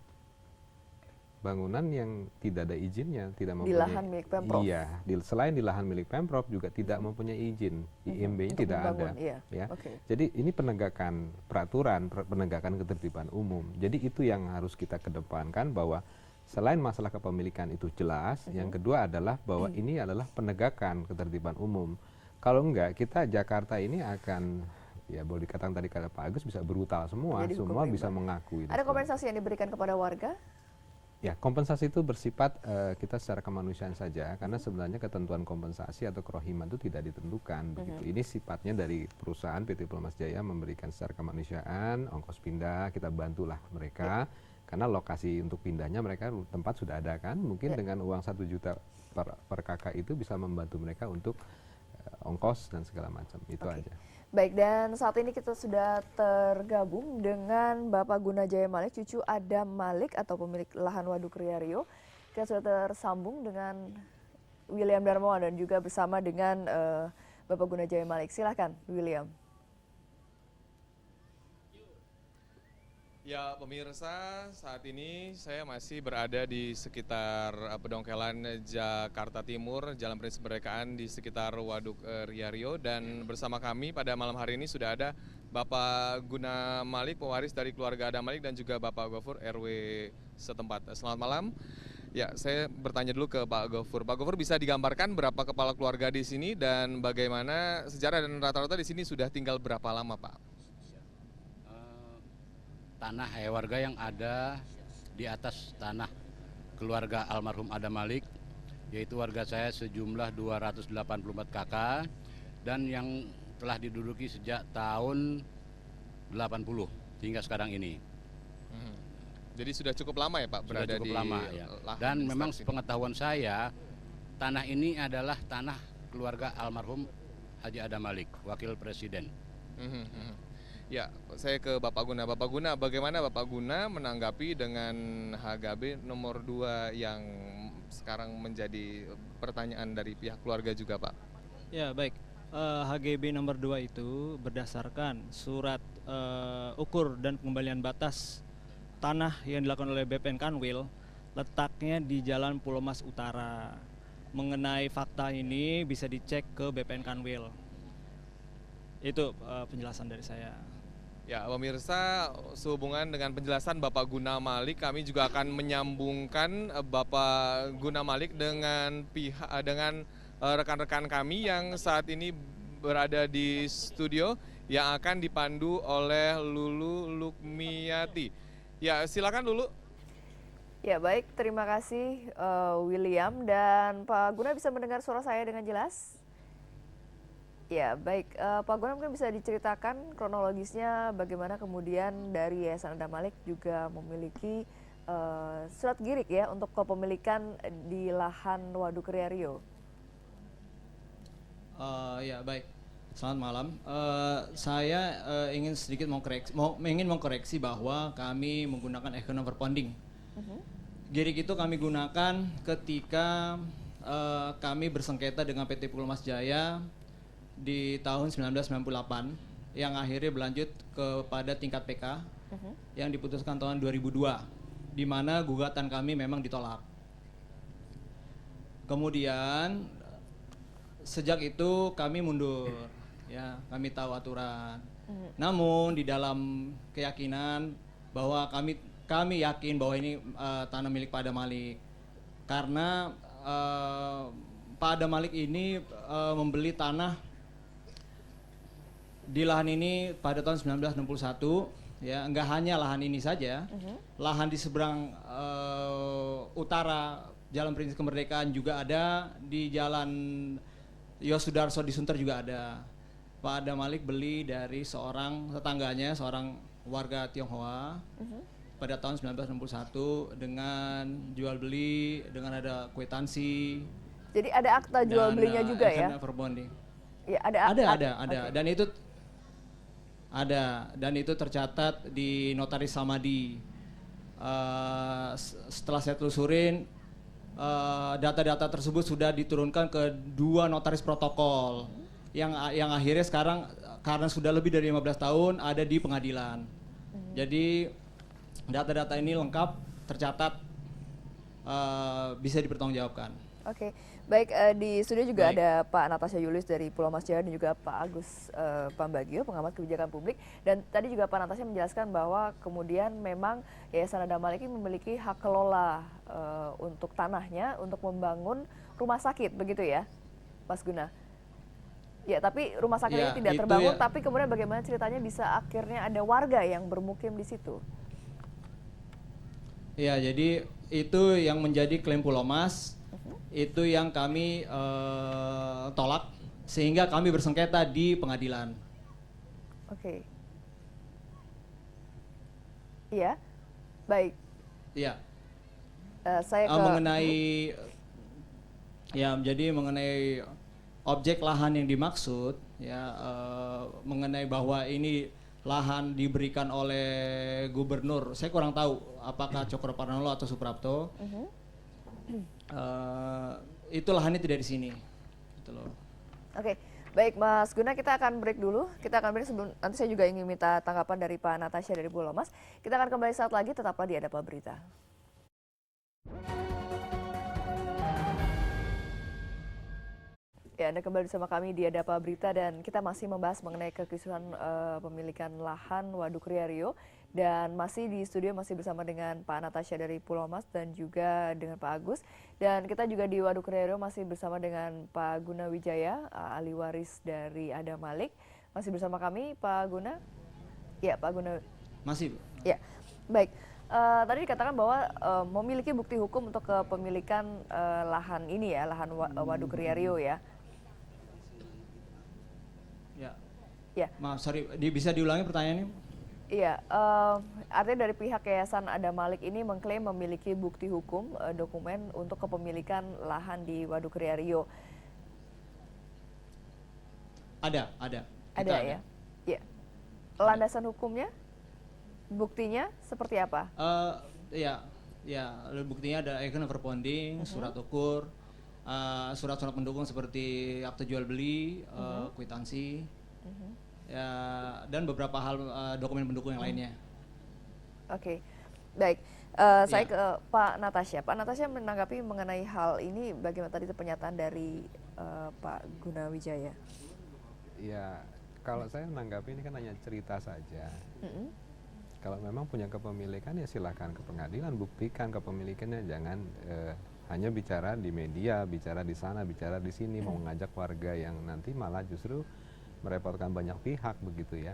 bangunan yang tidak ada izinnya, tidak Di mempunyai lahan milik Pemprov. Iya, selain di lahan milik Pemprov juga tidak mempunyai izin, IMB-nya Untuk tidak membangun, ada. iya. Ya. Oke. Jadi ini penegakan peraturan, penegakan ketertiban umum. Jadi itu yang harus kita kedepankan, bahwa selain masalah kepemilikan itu jelas, yang kedua adalah bahwa ini adalah penegakan ketertiban umum. Kalau enggak, kita Jakarta ini akan, ya boleh dikatakan tadi kata Pak Agus, bisa brutal semua, Jadi hukum semua rimba. bisa mengakui. Ada kompensasi yang diberikan kepada warga? Ya, kompensasi itu bersifat kita secara kemanusiaan saja, karena sebenarnya ketentuan kompensasi atau kerohiman itu tidak ditentukan begitu. Ini sifatnya dari perusahaan PT Pulau Mas Jaya memberikan secara kemanusiaan, ongkos pindah, kita bantulah mereka, karena lokasi untuk pindahnya mereka tempat sudah ada kan, mungkin dengan uang 1 juta per kakak itu bisa membantu mereka untuk ongkos dan segala macam, itu aja. Baik, dan saat ini kita sudah tergabung dengan Bapak Guna Jaya Malik, cucu Adam Malik atau pemilik lahan Waduk Ria Rio. Kita sudah tersambung dengan William Darmawan dan juga bersama dengan Bapak Guna Jaya Malik. Silahkan, William. Ya pemirsa, saat ini saya masih berada di sekitar Pedongkelan Jakarta Timur, Jalan Prinsip Kemerdekaan di sekitar Waduk Ria Rio, dan bersama kami pada malam hari ini sudah ada Bapak Guna Malik, pewaris dari keluarga Adam Malik, dan juga Bapak Gofur RW setempat. Selamat malam. Ya, saya bertanya dulu ke Pak Gofur. Pak Gofur, bisa digambarkan berapa kepala keluarga di sini dan bagaimana sejarah dan rata-rata di sini sudah tinggal berapa lama, Pak? Tanah warga yang ada di atas tanah keluarga almarhum Adam Malik, yaitu warga saya sejumlah 284 kakak, dan yang telah diduduki sejak tahun 80 hingga sekarang ini. Jadi sudah cukup lama ya Pak berada Sudah cukup di lama ya. lahan Dan di memang sekitar sini? sepengetahuan saya, tanah ini adalah tanah keluarga almarhum Haji Adam Malik, wakil presiden. Ya, saya ke Bapak Guna. Bapak Guna, bagaimana Bapak Guna menanggapi dengan HGB nomor 2 yang sekarang menjadi pertanyaan dari pihak keluarga juga, Pak? Ya, baik. HGB nomor 2 itu berdasarkan surat ukur dan pengembalian batas tanah yang dilakukan oleh BPN Kanwil, letaknya di Jalan Pulau Mas Utara. Mengenai fakta ini bisa dicek ke BPN Kanwil. Itu penjelasan dari saya. Ya, pemirsa, sehubungan dengan penjelasan Bapak Guna Malik, kami juga akan menyambungkan Bapak Guna Malik dengan rekan-rekan kami yang saat ini berada di studio yang akan dipandu oleh Lulu Lukmiyati. Ya, silakan Lulu. Ya baik, terima kasih William, dan Pak Guna bisa mendengar suara saya dengan jelas? Ya baik, Pak Guna mungkin bisa diceritakan kronologisnya bagaimana kemudian dari Yayasan Adam Malik juga memiliki surat girik ya untuk kepemilikan di lahan Waduk Ria Rio. Ya baik, selamat malam. Saya ingin sedikit mengkoreksi bahwa kami menggunakan account overponding. Girik itu kami gunakan ketika kami bersengketa dengan PT Pulau Mas Jaya di tahun 1998 yang akhirnya berlanjut kepada tingkat PK yang diputuskan tahun 2002, di mana gugatan kami memang ditolak. Kemudian sejak itu kami mundur, ya kami tahu aturan. Namun di dalam keyakinan bahwa kami yakin bahwa ini tanah milik Pak Adam Malik, karena Pak Adam Malik ini membeli tanah di lahan ini pada tahun 1961, ya enggak hanya lahan ini saja, lahan di seberang utara Jalan Prinsip Kemerdekaan juga ada, di Jalan Yosudarso di Sunter juga ada. Pak Adam Malik beli dari seorang tetangganya, seorang warga Tionghoa, pada tahun 1961 dengan jual beli, dengan ada kwitansi. Jadi ada akta jual belinya juga ya? Bonding. Ya, ada. Okay. Dan itu tercatat di Notaris Samadi. Setelah saya telusurin, data-data tersebut sudah diturunkan ke 2 notaris protokol yang akhirnya sekarang karena sudah lebih dari 15 tahun ada di pengadilan. Jadi data-data ini lengkap, tercatat, bisa dipertanggungjawabkan. Oke, baik, di studio juga ada Pak Natasha Julius dari Pulau Mas Jaya dan juga Pak Agus Pambagio, pengamat kebijakan publik. Dan tadi juga Pak Natasha menjelaskan bahwa kemudian memang Yayasan Adam Malik ini memiliki hak kelola untuk tanahnya untuk membangun rumah sakit, begitu ya, Mas Guna? Ya, tapi rumah sakit ini tidak terbangun, tapi kemudian bagaimana ceritanya bisa akhirnya ada warga yang bermukim di situ? Ya, jadi itu yang menjadi klaim Pulau Mas, itu yang kami tolak, sehingga kami bersengketa di pengadilan. Oke. Iya, baik. Iya. Saya ke... mengenai objek lahan yang dimaksud, mengenai bahwa ini lahan diberikan oleh gubernur, saya kurang tahu apakah Cokroparnolo atau Suprapto. Itu lahannya tidak di sini. Gitu loh. Oke, baik Mas Guna, kita akan break dulu. Kita akan break sebelum nanti saya juga ingin minta tanggapan dari Pak Natasha dari Pulau Mas. Kita akan kembali saat lagi, tetaplah di Adapa Berita. Ya, Anda kembali bersama kami di Adapa Berita dan kita masih membahas mengenai kekisruhan pemilikan lahan Waduk Ria Rio, dan masih di studio masih bersama dengan Pak Natasha dari Pulau Mas dan juga dengan Pak Agus, dan kita juga di Waduk Ria Rio masih bersama dengan Pak Guna Wijaya, ahli waris dari Adam Malik. Masih bersama kami Pak Guna? Ya, Pak Guna. Masih. Ya, baik. Tadi dikatakan bahwa memiliki bukti hukum untuk kepemilikan lahan ini ya, lahan Waduk Ria Rio ya. Ya. Maaf, sorry, bisa diulangi pertanyaannya? Iya, artinya dari pihak Yayasan Adam Malik ini mengklaim memiliki bukti hukum dokumen untuk kepemilikan lahan di Waduk Ria Rio. Ada. Ada ya? Iya. Landasan hukumnya? Buktinya seperti apa? Buktinya ada account overponding, surat ukur, surat-surat pendukung seperti akte jual beli, kwitansi. Ya, dan beberapa hal dokumen pendukung yang lainnya. Oke, baik. Saya ke Pak Natasha. Pak Natasha menanggapi mengenai hal ini, bagaimana tadi pernyataan dari Pak Guna Wijaya? Ya, kalau saya menanggapi ini kan hanya cerita saja. Kalau memang punya kepemilikan ya silakan ke pengadilan, buktikan kepemilikannya, jangan hanya bicara di media, bicara di sana, bicara di sini, mau mengajak warga yang nanti malah justru merepotkan banyak pihak begitu ya.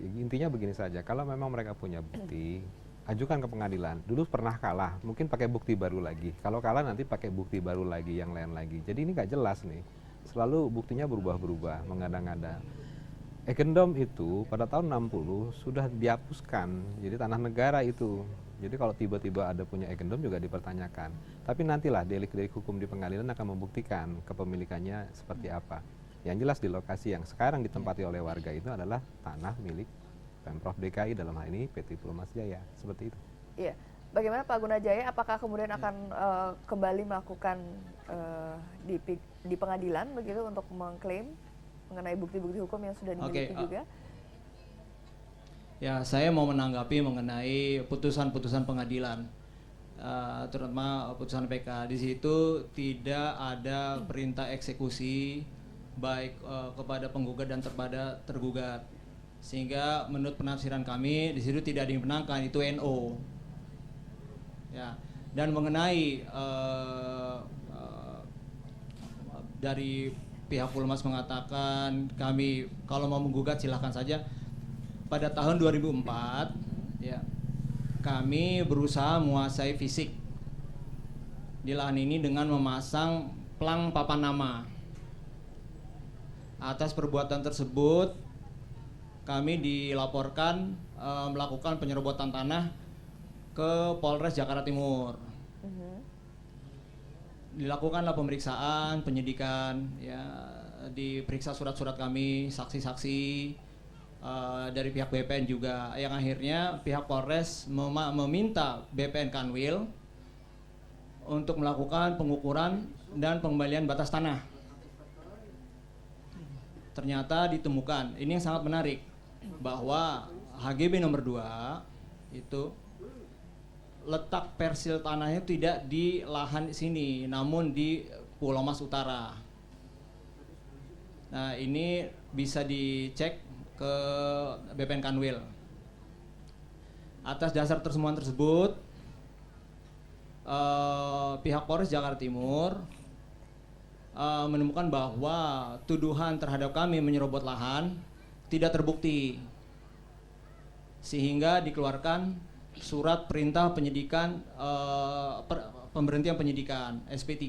Intinya begini saja, kalau memang mereka punya bukti, ajukan ke pengadilan. Dulu pernah kalah, mungkin pakai bukti baru lagi. Kalau kalah nanti pakai bukti baru lagi, yang lain lagi. Jadi ini nggak jelas nih. Selalu buktinya berubah-berubah, mengada-ngada. Ekendom itu pada tahun 60 sudah dihapuskan, jadi tanah negara itu. Jadi kalau tiba-tiba ada punya ekendom juga dipertanyakan. Tapi nantilah delik-delik hukum di pengadilan akan membuktikan kepemilikannya seperti apa. Yang jelas di lokasi yang sekarang ditempati oleh warga itu adalah tanah milik Pemprov DKI, dalam hal ini PT Pulau Mas Jaya, seperti itu. Iya, bagaimana Pak Guna Jaya? Apakah kemudian akan kembali melakukan di pengadilan begitu untuk mengklaim mengenai bukti-bukti hukum yang sudah dimiliki juga? Ya, saya mau menanggapi mengenai putusan-putusan pengadilan, terutama putusan PK. Di situ tidak ada perintah eksekusi baik kepada penggugat dan kepada tergugat, sehingga menurut penafsiran kami di situ tidak dimenangkan, itu NO. Ya, dan mengenai dari pihak Pulau Mas mengatakan kami kalau mau menggugat silahkan saja. Pada tahun 2004 ya, kami berusaha menguasai fisik di lahan ini dengan memasang plang papan nama. Atas perbuatan tersebut kami dilaporkan melakukan penyerobotan tanah ke Polres Jakarta Timur. Dilakukanlah pemeriksaan, penyidikan, ya, diperiksa surat-surat kami, saksi-saksi dari pihak BPN juga, yang akhirnya pihak Polres meminta BPN Kanwil untuk melakukan pengukuran dan pengembalian batas tanah. Ternyata ditemukan, ini yang sangat menarik, bahwa HGB nomor 2 itu letak persil tanahnya tidak di lahan sini, namun di Pulau Mas Utara. Nah, ini bisa dicek ke BPN Kanwil. Atas dasar temuan tersebut, pihak Polres Jakarta Timur menemukan bahwa tuduhan terhadap kami menyerobot lahan tidak terbukti, sehingga dikeluarkan surat perintah penyidikan, pemberhentian penyidikan SP3.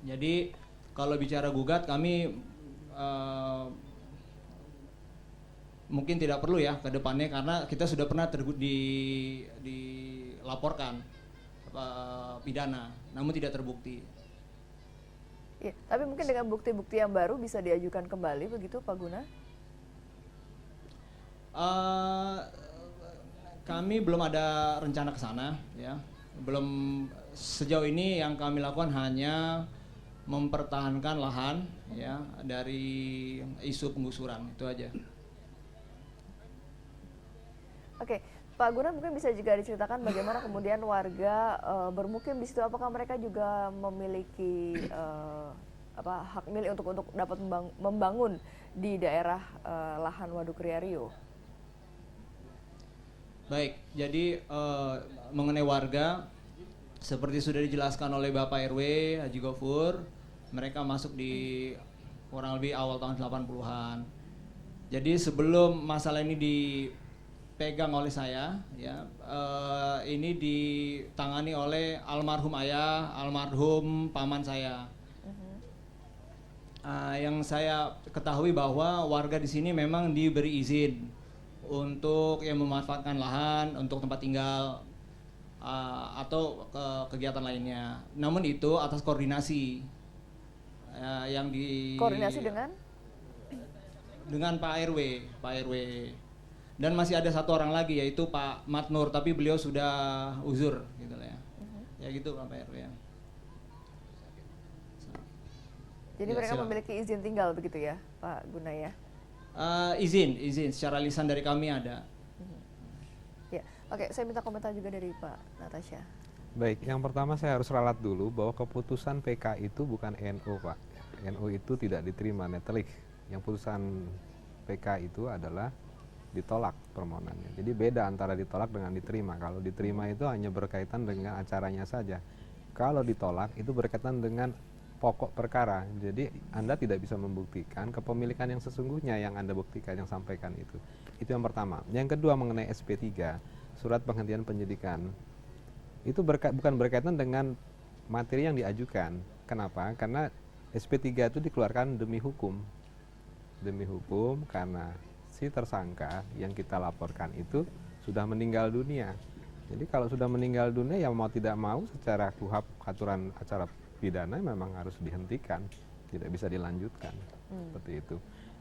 Jadi kalau bicara gugat, kami mungkin tidak perlu ya ke depannya, karena kita sudah pernah dilaporkan pidana, namun tidak terbukti. Ya, tapi mungkin dengan bukti-bukti yang baru bisa diajukan kembali begitu, Pak Guna? Kami belum ada rencana ke sana, ya. Belum, sejauh ini yang kami lakukan hanya mempertahankan lahan, ya, dari isu penggusuran, itu aja. Oke, Pak Guna, mungkin bisa juga diceritakan bagaimana kemudian warga bermukim di situ. Apakah mereka juga memiliki hak milik untuk dapat membangun di daerah lahan Waduk Ria Rio? Baik, jadi mengenai warga, seperti sudah dijelaskan oleh Bapak RW Haji Gofur, mereka masuk di kurang lebih awal tahun 80-an. Jadi sebelum masalah ini dipegang oleh saya, ya, ini ditangani oleh almarhum ayah, almarhum paman saya. Yang saya ketahui bahwa warga di sini memang diberi izin untuk yang memanfaatkan lahan untuk tempat tinggal atau kegiatan lainnya. Namun itu atas koordinasi yang koordinasi dengan Pak RW. Dan masih ada satu orang lagi, yaitu Pak Matnur, tapi beliau sudah uzur gitu lah ya. Ya gitu Pak RW ya. Jadi ya, mereka silakan. memiliki izin tinggal begitu ya, Pak Guna ya? Izin secara lisan dari kami ada. Ya, oke, saya minta komentar juga dari Pak Natasha. Baik, yang pertama saya harus ralat dulu bahwa keputusan PK itu bukan NO, Pak. NO itu tidak diterima netelik. Yang putusan PK itu adalah ditolak permohonannya. Jadi beda antara ditolak dengan diterima. Kalau diterima itu hanya berkaitan dengan acaranya saja. Kalau ditolak itu berkaitan dengan pokok perkara. Jadi Anda tidak bisa membuktikan kepemilikan yang sesungguhnya yang Anda buktikan, yang sampaikan itu. Itu yang pertama. Yang kedua mengenai SP3, surat penghentian penyidikan. Itu bukan berkaitan dengan materi yang diajukan. Kenapa? Karena SP3 itu dikeluarkan demi hukum. Demi hukum karena si tersangka yang kita laporkan itu sudah meninggal dunia. Jadi kalau sudah meninggal dunia, ya mau tidak mau secara KUHP, aturan acara pidana memang harus dihentikan, tidak bisa dilanjutkan. Seperti itu.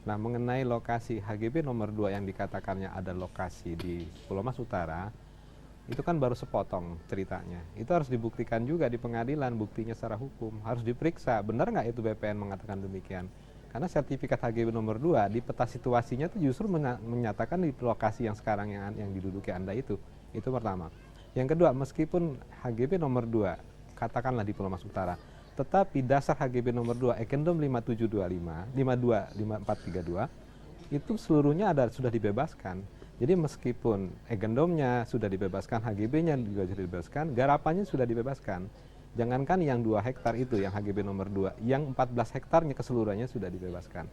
Nah, mengenai lokasi HGB nomor 2 yang dikatakannya ada lokasi di Pulau Mas Utara, itu kan baru sepotong ceritanya. Itu harus dibuktikan juga di pengadilan, buktinya secara hukum. Harus diperiksa, benar nggak itu BPN mengatakan demikian. Karena sertifikat HGB nomor 2 di peta situasinya itu justru menyatakan di lokasi yang sekarang yang diduduki Anda itu. Itu pertama. Yang kedua, meskipun HGB nomor 2, katakanlah di Pulau Mas Utara, tetapi dasar HGB nomor 2 Ekendom 5725, 5432 itu seluruhnya sudah dibebaskan. Jadi meskipun Egendomnya sudah dibebaskan, HGB-nya juga sudah dibebaskan, garapannya sudah dibebaskan. Jangankan yang 2 hektar itu, yang HGB nomor 2, yang 14 hektarnya keseluruhannya sudah dibebaskan.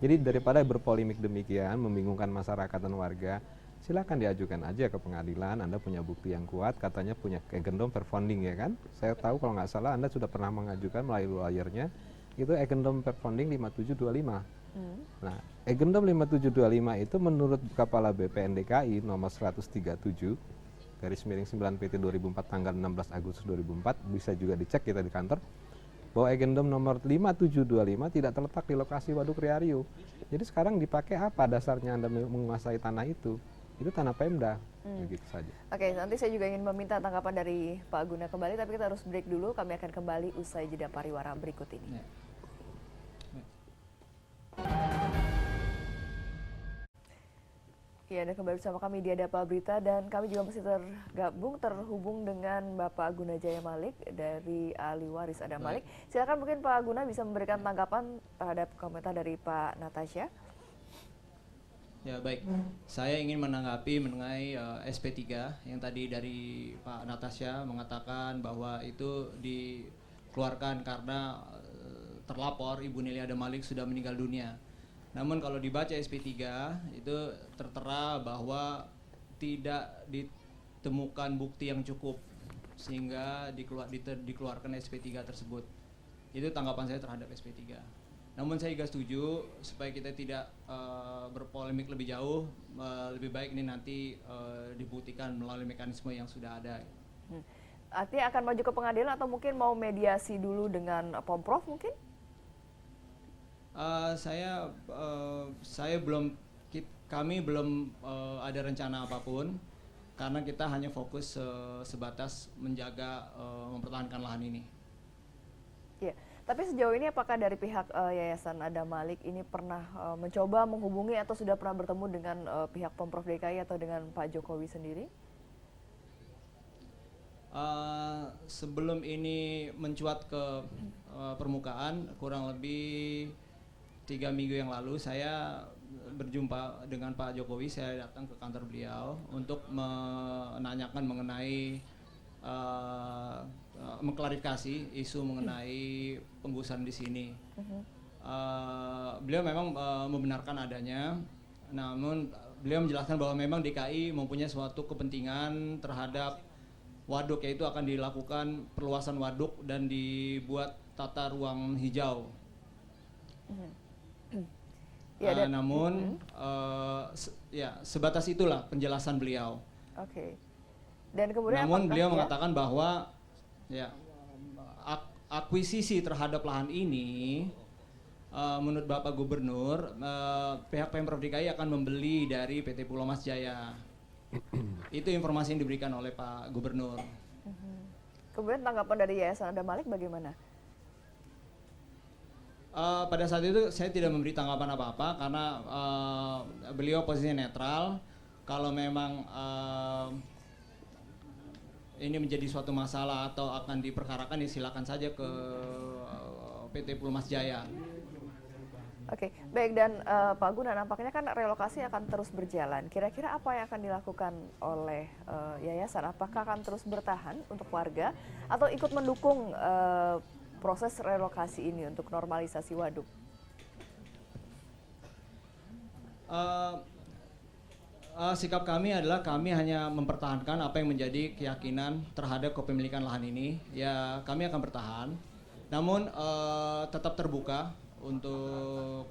Jadi daripada berpolemik demikian, membingungkan masyarakat dan warga, silakan diajukan aja ke pengadilan. Anda punya bukti yang kuat, katanya punya Egendom Perfounding, ya kan? Saya tahu kalau nggak salah Anda sudah pernah mengajukan melalui lawyernya, itu Egendom Perfounding 5725. Nah, Egendom 5725 itu menurut Kepala BPN DKI nomor 137, /9 PT 2004 tanggal 16 Agustus 2004, bisa juga dicek kita di kantor, bahwa agendum nomor 5725 tidak terletak di lokasi Waduk Riario. Jadi sekarang dipakai apa dasarnya Anda menguasai tanah itu? Itu tanah Pemda, begitu saja. Oke, nanti saya juga ingin meminta tanggapan dari Pak Guna kembali, tapi kita harus break dulu. Kami akan kembali usai jeda pariwara berikut ini. Ya, Anda kembali bersama kami di Adapa Berita, dan kami juga masih terhubung dengan Bapak Guna Jaya Malik dari ahli waris Adam Malik. Silakan, mungkin Pak Guna bisa memberikan tanggapan terhadap komentar dari Pak Natasha. Ya, baik. Saya ingin menanggapi mengenai SP3 yang tadi dari Pak Natasha mengatakan bahwa itu dikeluarkan karena terlapor Ibu Neli Adam Malik sudah meninggal dunia. Namun kalau dibaca SP3 itu tertera bahwa tidak ditemukan bukti yang cukup sehingga dikeluarkan SP3 tersebut. Itu tanggapan saya terhadap SP3. Namun saya juga setuju supaya kita tidak berpolemik lebih jauh, lebih baik ini nanti dibuktikan melalui mekanisme yang sudah ada. Artinya akan maju ke pengadilan atau mungkin mau mediasi dulu dengan Pemprov mungkin? Kami belum ada rencana apapun karena kita hanya fokus sebatas menjaga mempertahankan lahan ini. Ya, tapi sejauh ini apakah dari pihak Yayasan Adam Malik ini pernah mencoba menghubungi atau sudah pernah bertemu dengan pihak Pemprov DKI atau dengan Pak Jokowi sendiri? Sebelum ini mencuat ke permukaan, kurang lebih 3 minggu yang lalu saya berjumpa dengan Pak Jokowi. Saya datang ke kantor beliau untuk menanyakan mengenai mengklarifikasi isu mengenai penggusuran di sini. Beliau memang membenarkan adanya, namun beliau menjelaskan bahwa memang DKI mempunyai suatu kepentingan terhadap waduk, yaitu akan dilakukan perluasan waduk dan dibuat tata ruang hijau. Namun sebatas itulah penjelasan beliau. Oke. Dan kemudian namun beliau mengatakan bahwa akuisisi terhadap lahan ini menurut Bapak Gubernur, pihak Pemprov DKI akan membeli dari PT Pulau Mas Jaya. Itu informasi yang diberikan oleh Pak Gubernur. Kemudian tanggapan dari Yayasan Adam Malik bagaimana? Pada saat itu saya tidak memberi tanggapan apa-apa karena beliau posisinya netral. Kalau memang ini menjadi suatu masalah atau akan diperkarakan, ya silakan saja ke PT Pulau Mas Jaya. Oke, baik. Dan Pak Guna, nampaknya kan relokasi akan terus berjalan. Kira-kira apa yang akan dilakukan oleh yayasan? Apakah akan terus bertahan untuk warga atau ikut mendukung proses relokasi ini untuk normalisasi waduk? Sikap kami adalah kami hanya mempertahankan apa yang menjadi keyakinan terhadap kepemilikan lahan ini. Ya, kami akan bertahan, namun tetap terbuka untuk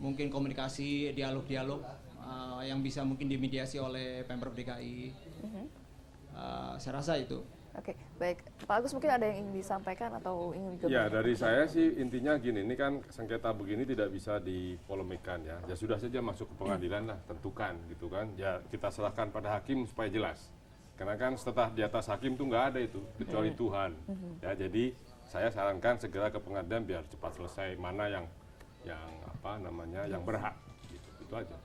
mungkin komunikasi, dialog-dialog yang bisa mungkin dimediasi oleh Pemprov DKI. Saya rasa itu. Oke, baik. Pak Agus, mungkin ada yang ingin disampaikan atau ingin juga? Ya, dari saya sih intinya gini, ini kan sengketa begini tidak bisa dipolemikan ya. Ya sudah saja masuk ke pengadilan lah, tentukan gitu kan. Ya kita serahkan pada hakim supaya jelas. Karena kan setelah di atas hakim tuh nggak ada itu, kecuali Tuhan. Ya, jadi saya sarankan segera ke pengadilan biar cepat selesai mana yang berhak. Gitu. Itu aja.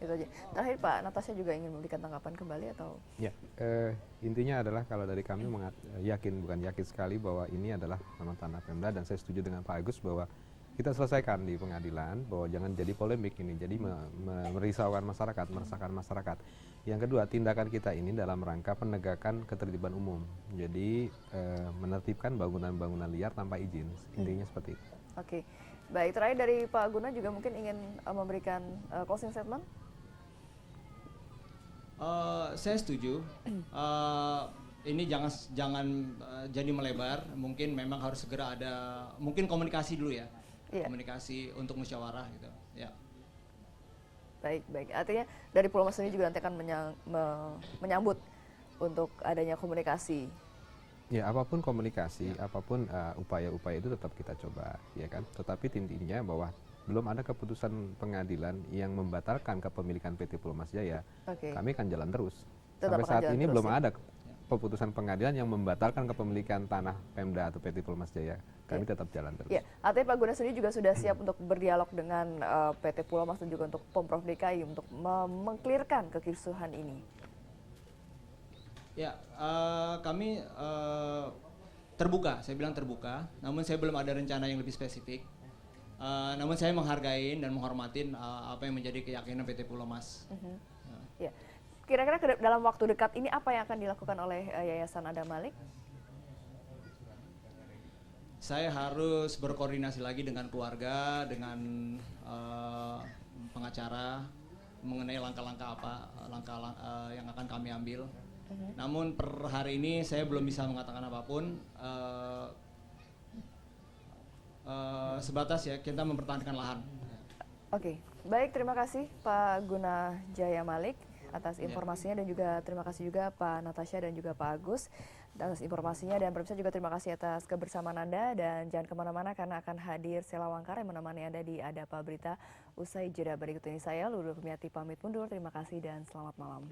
Itu aja. Terakhir Pak Natasha juga ingin memberikan tanggapan kembali atau? Ya, intinya adalah kalau dari kami bukan yakin sekali bahwa ini adalah memang tanah Pemda, dan saya setuju dengan Pak Agus bahwa kita selesaikan di pengadilan, bahwa jangan jadi polemik ini, jadi merisaukan masyarakat, meresahkan masyarakat. Yang kedua, tindakan kita ini dalam rangka penegakan ketertiban umum, jadi menertibkan bangunan-bangunan liar tanpa izin, intinya seperti itu. Oke. Baik, terakhir dari Pak Guna juga mungkin ingin memberikan closing statement. Saya setuju. Ini jangan jadi melebar. Mungkin memang harus segera ada, mungkin komunikasi dulu ya. Komunikasi untuk musyawarah gitu. Ya. Baik, baik. Artinya dari Pulau Mas sendiri juga nanti akan menyambut untuk adanya komunikasi. Ya, apapun komunikasi, apapun upaya-upaya itu tetap kita coba, ya kan. Tetapi intinya bahwa belum ada keputusan pengadilan yang membatalkan kepemilikan PT Pulau Mas Jaya. Oke. Kami akan jalan terus. Tetap Sampai akan saat jalan ini terus, belum ya? ada keputusan pengadilan yang membatalkan kepemilikan tanah Pemda atau PT Pulau Mas Jaya. Kami tetap jalan terus. Ya, artinya Pak Guna sendiri juga sudah siap untuk berdialog dengan PT Pulau Mas dan juga untuk Pemprov DKI untuk mengklirkan kekisruhan ini. Ya, kami terbuka, saya bilang terbuka, namun saya belum ada rencana yang lebih spesifik. Namun saya menghargai dan menghormatin apa yang menjadi keyakinan PT Pulau Mas. Ya. Kira-kira dalam waktu dekat ini apa yang akan dilakukan oleh Yayasan Adam Malik? Saya harus berkoordinasi lagi dengan keluarga, dengan pengacara mengenai langkah-langkah yang akan kami ambil. Namun per hari ini saya belum bisa mengatakan apapun. Sebatas ya kita mempertahankan lahan. Oke, baik, terima kasih Pak Guna Jaya Malik atas informasinya dan juga terima kasih juga Pak Natasha dan juga Pak Agus atas informasinya, dan pemirsa juga terima kasih atas kebersamaan Anda, dan jangan kemana-mana karena akan hadir Sela Wangkar yang menemani Anda di Adapa Berita usai jeda berikut ini. Saya Lulu Pumiati pamit mundur, terima kasih dan selamat malam.